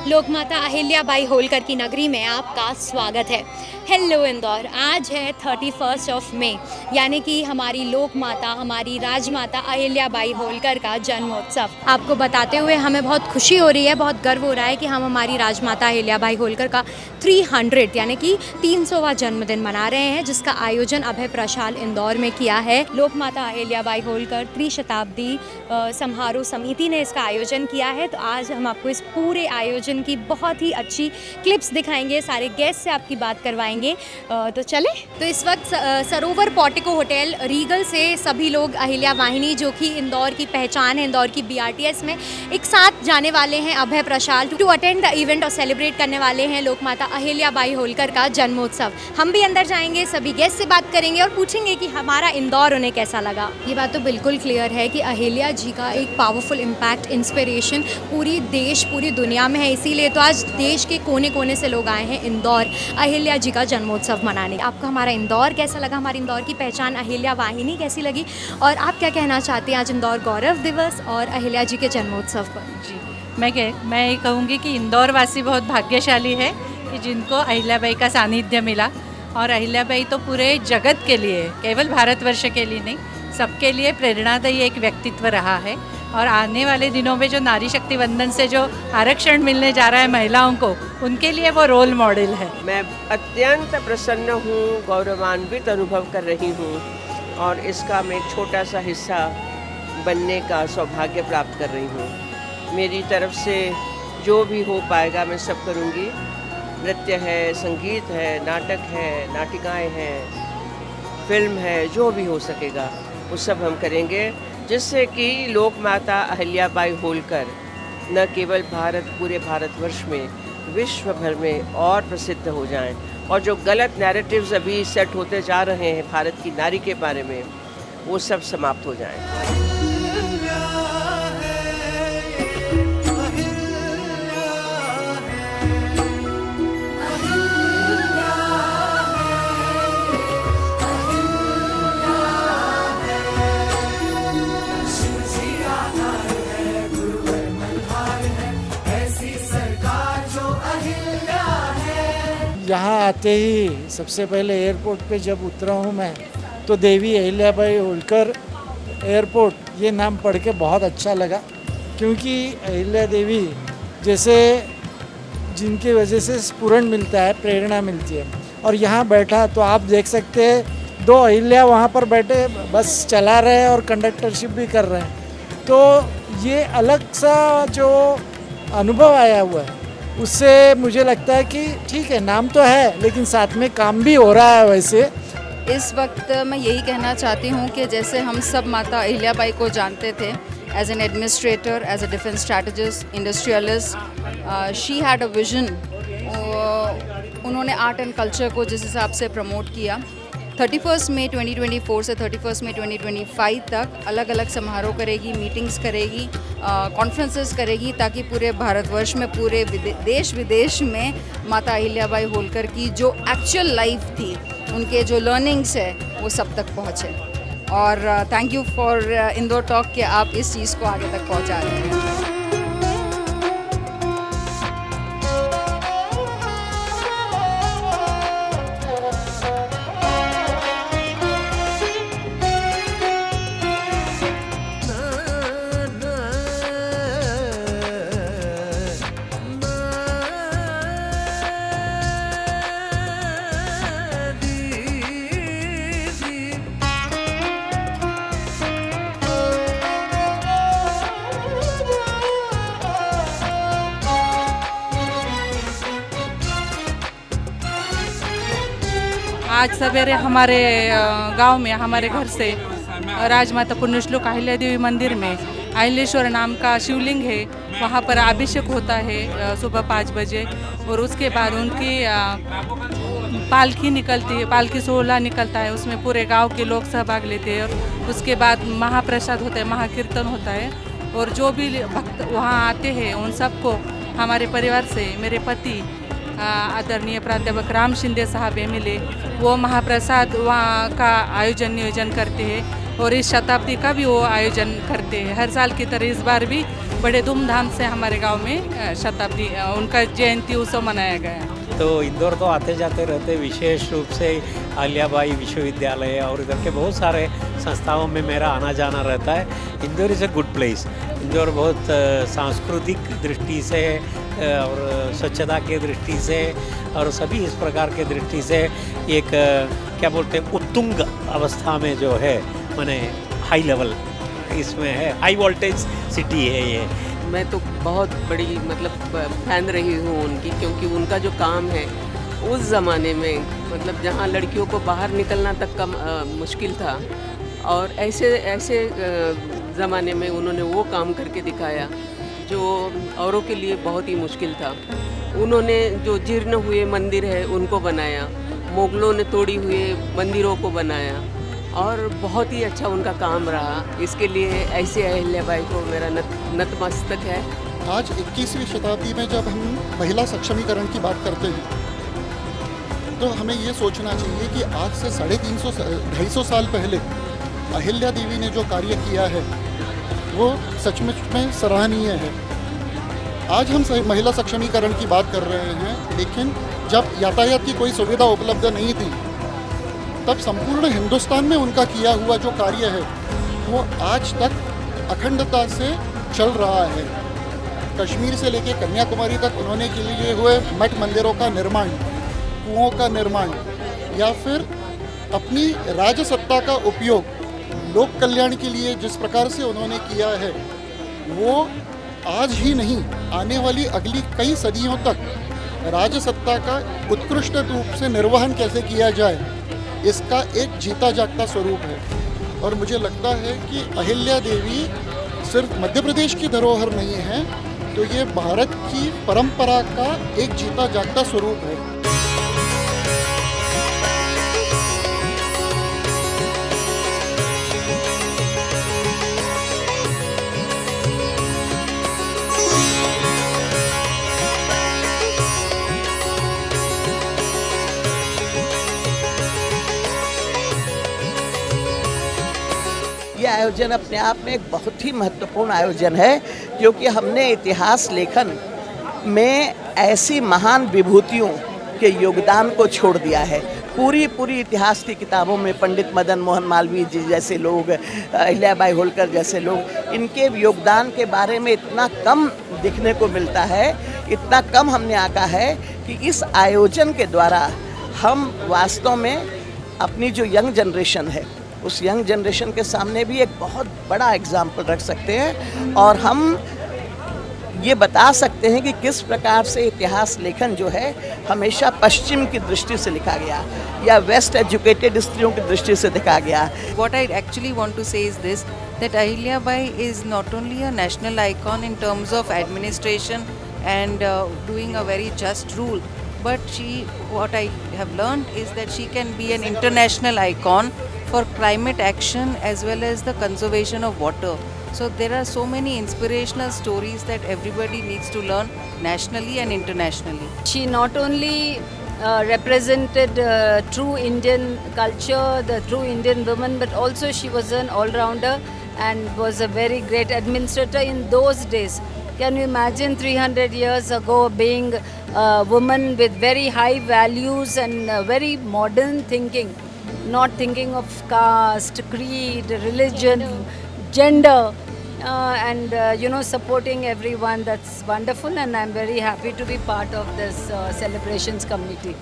लोकमाता अहिल्याबाई होलकर की नगरी में आपका स्वागत है। हेलो इंदौर। आज है 31 मई, यानी कि हमारी लोकमाता, हमारी राजमाता अहिल्याबाई होलकर का जन्मोत्सव। आपको बताते हुए हमें बहुत खुशी हो रही है, बहुत गर्व हो रहा है कि हम हमारी राजमाता अहिल्याबाई होलकर का 300 यानी कि 300वां जन्मदिन मना रहे हैं, जिसका आयोजन अभय प्रशाल इंदौर में किया है। लोकमाता अहिल्याबाई होलकर त्रिशताब्दी समारोह समिति ने इसका आयोजन किया है। तो आज हम आपको इस पूरे आयोजन की बहुत ही अच्छी क्लिप्स दिखाएंगे, सारे गेस्ट से आपकी बात करवाएंगे। तो चले। तो इस वक्त सरोवर पोर्टिको होटल रीगल से सभी लोग अहिल्या वाहिनी, जो कि इंदौर की पहचान है, इंदौर की BRTS में, एक साथ जाने वाले हैं Abhay Prashal to attend the event और सेलिब्रेट करने वाले हैं लोकमाता अहिल्याबाई होलकर का जन्मोत्सव। हम भी अंदर जाएंगे, सभी गेस्ट से बात करेंगे और पूछेंगे कि हमारा इंदौर उन्हें कैसा लगा। ये बात तो बिल्कुल क्लियर है कि अहिल्या जी का एक पावरफुल इम्पैक्ट, इंस्पिरेशन पूरी देश, पूरी दुनिया में है। इसीलिए तो आज देश के कोने कोने से लोग आए हैं इंदौर अहिल्या जी का जन्मोत्सव मनाने। आपको हमारा इंदौर कैसा लगा, हमारी इंदौर की पहचान अहिल्या वाहिनी कैसी लगी, और आप क्या कहना चाहते हैं आज इंदौर गौरव दिवस और अहिल्या जी के जन्मोत्सव पर? जी, मैं ये कहूँगी कि इंदौर वासी बहुत भाग्यशाली है कि जिनको अहिल्याबाई का सानिध्य मिला। और अहिल्याबाई तो पूरे जगत के लिए, केवल भारतवर्ष के लिए नहीं, सबके लिए प्रेरणादायी एक व्यक्तित्व रहा है। और आने वाले दिनों में जो नारी शक्ति वंदन से जो आरक्षण मिलने जा रहा है महिलाओं को, उनके लिए वो रोल मॉडल है। मैं अत्यंत प्रसन्न हूँ, गौरवान्वित अनुभव कर रही हूँ और इसका मैं एक छोटा सा हिस्सा बनने का सौभाग्य प्राप्त कर रही हूँ। मेरी तरफ से जो भी हो पाएगा मैं सब करूँगी। नृत्य है, संगीत है, नाटक है, नाटिकाएँ हैं, फिल्म है, जो भी हो सकेगा वो सब हम करेंगे, जिससे कि लोकमाता अहिल्याबाई होलकर न केवल पूरे भारतवर्ष में, विश्व भर में और प्रसिद्ध हो जाएं। और जो गलत नैरेटिव्स अभी सेट होते जा रहे हैं भारत की नारी के बारे में, वो सब समाप्त हो जाएं। यहाँ आते ही सबसे पहले एयरपोर्ट पे जब उतरा हूँ मैं, तो देवी अहिल्याबाई होलकर एयरपोर्ट, ये नाम पढ़ के बहुत अच्छा लगा, क्योंकि अहिल्या देवी जैसे जिनकी वजह से स्फुरण मिलता है, प्रेरणा मिलती है। और यहाँ बैठा तो आप देख सकते हैं 2 अहिल्या वहाँ पर बैठे बस चला रहे हैं और कंडक्टरशिप भी कर रहे हैं। तो ये अलग सा जो अनुभव आया हुआ है, उससे मुझे लगता है कि ठीक है, नाम तो है लेकिन साथ में काम भी हो रहा है। वैसे इस वक्त मैं यही कहना चाहती हूँ कि जैसे हम सब माता अहिल्याबाई को जानते थे as an administrator, as a defence strategist, industrialist, she had a vision. उन्होंने आर्ट एंड कल्चर को जिस हिसाब से प्रमोट किया। 31 मई 2024 से 31 मई 2025 तक अलग अलग समारोह करेगी, मीटिंग्स करेगी, कॉन्फ्रेंसेस करेगी, ताकि पूरे भारतवर्ष में, पूरे देश विदेश में माता अहिल्याबाई होलकर की जो एक्चुअल लाइफ थी, उनके जो लर्निंग्स है, वो सब तक पहुँचे। और thank you for Indore talk कि आप इस चीज़ को आगे तक पहुँचा रहे हैं। आज सवेरे हमारे गांव में, हमारे घर से राजमाता पुण्यश्लोक अहिल्या देवी मंदिर में अहिलेश्वर नाम का शिवलिंग है, वहाँ पर अभिषेक होता है सुबह 5 बजे। और उसके बाद उनकी पालकी निकलती है, पालकी सोहला निकलता है, उसमें पूरे गांव के लोग सहभाग लेते हैं। और उसके बाद महाप्रसाद होता है, महाकीर्तन होता है। और जो भी भक्त वहाँ आते हैं उन सबको हमारे परिवार से मेरे पति आदरणीय प्राध्यापक राम शिंदे साहब MLA, वो महाप्रसाद वहाँ का नियोजन करते हैं। और इस शताब्दी का भी वो आयोजन करते हैं। हर साल की तरह इस बार भी बड़े धूमधाम से हमारे गांव में शताब्दी उनका जयंती उत्सव मनाया गया है। तो इंदौर तो आते जाते रहते, विशेष रूप से अहिल्याबाई विश्वविद्यालय और इधर के बहुत सारे संस्थाओं में मेरा आना जाना रहता है। Indore is a good place. Indore बहुत सांस्कृतिक दृष्टि से और स्वच्छता के दृष्टि से और सभी इस प्रकार के दृष्टि से एक क्या बोलते हैं उत्तुंग अवस्था में जो है, माने हाई लेवल इसमें है, हाई वोल्टेज सिटी है ये। मैं तो बहुत बड़ी मतलब फैन रही हूँ उनकी, क्योंकि उनका जो काम है उस ज़माने में, मतलब जहाँ लड़कियों को बाहर निकलना तक का मुश्किल था, और ऐसे ज़माने में उन्होंने वो काम करके दिखाया जो औरों के लिए बहुत ही मुश्किल था। उन्होंने जो जीर्ण हुए मंदिर है उनको बनाया, मुगलों ने तोड़ी हुए मंदिरों को बनाया, और बहुत ही अच्छा उनका काम रहा। इसके लिए ऐसे अहिल्याबाई को मेरा नतमस्तक है। आज 21वीं शताब्दी में जब हम महिला सक्षमीकरण की बात करते हैं तो हमें ये सोचना चाहिए कि आज से 250 साल पहले अहिल्या देवी ने जो कार्य किया है वो सचमुच में सराहनीय है। आज हम महिला सक्षमीकरण की बात कर रहे हैं, लेकिन जब यातायात की कोई सुविधा उपलब्ध नहीं थी तब संपूर्ण हिंदुस्तान में उनका किया हुआ जो कार्य है वो आज तक अखंडता से चल रहा है। कश्मीर से लेकर कन्याकुमारी तक उन्होंने के लिए हुए मठ मंदिरों का निर्माण, कुओं का निर्माण, या फिर अपनी राजसत्ता का उपयोग लोक कल्याण के लिए जिस प्रकार से उन्होंने किया है, वो आज ही नहीं, आने वाली अगली कई सदियों तक राजसत्ता का उत्कृष्ट रूप से निर्वहन कैसे किया जाए, इसका एक जीता जागता स्वरूप है। और मुझे लगता है कि अहिल्या देवी सिर्फ मध्य प्रदेश की धरोहर नहीं है, तो ये भारत की परंपरा का एक जीता जागता स्वरूप है। ये आयोजन अपने आप में एक बहुत ही महत्वपूर्ण आयोजन है, क्योंकि हमने इतिहास लेखन में ऐसी महान विभूतियों के योगदान को छोड़ दिया है। पूरी इतिहास की किताबों में पंडित मदन मोहन मालवीय जी जैसे लोग, अहिल्याबाई होलकर जैसे लोग, इनके योगदान के बारे में इतना कम दिखने को मिलता है, इतना कम हमने आंका है कि इस आयोजन के द्वारा हम वास्तव में अपनी जो यंग जनरेशन है उस यंग जनरेशन के सामने भी एक बहुत बड़ा एग्जाम्पल रख सकते हैं, और हम ये बता सकते हैं कि किस प्रकार से इतिहास लेखन जो है हमेशा पश्चिम की दृष्टि से लिखा गया या वेस्ट एजुकेटेड स्त्रियों की दृष्टि से लिखा गया। What I actually want to say is this, that Ahilyabai is not only a national icon in terms of administration and doing a very just rule, but what I have learned is that she can be an international icon for climate action as well as the conservation of water. So there are so many inspirational stories that everybody needs to learn nationally and internationally. She not only represented true Indian culture, the true Indian woman, but also she was an all-rounder and was a very great administrator in those days. Can you imagine 300 years ago being a woman with very high values and very modern thinking, not thinking of caste, creed, religion, gender, and supporting everyone. That's wonderful, and I'm very happy to be part of this celebrations committee.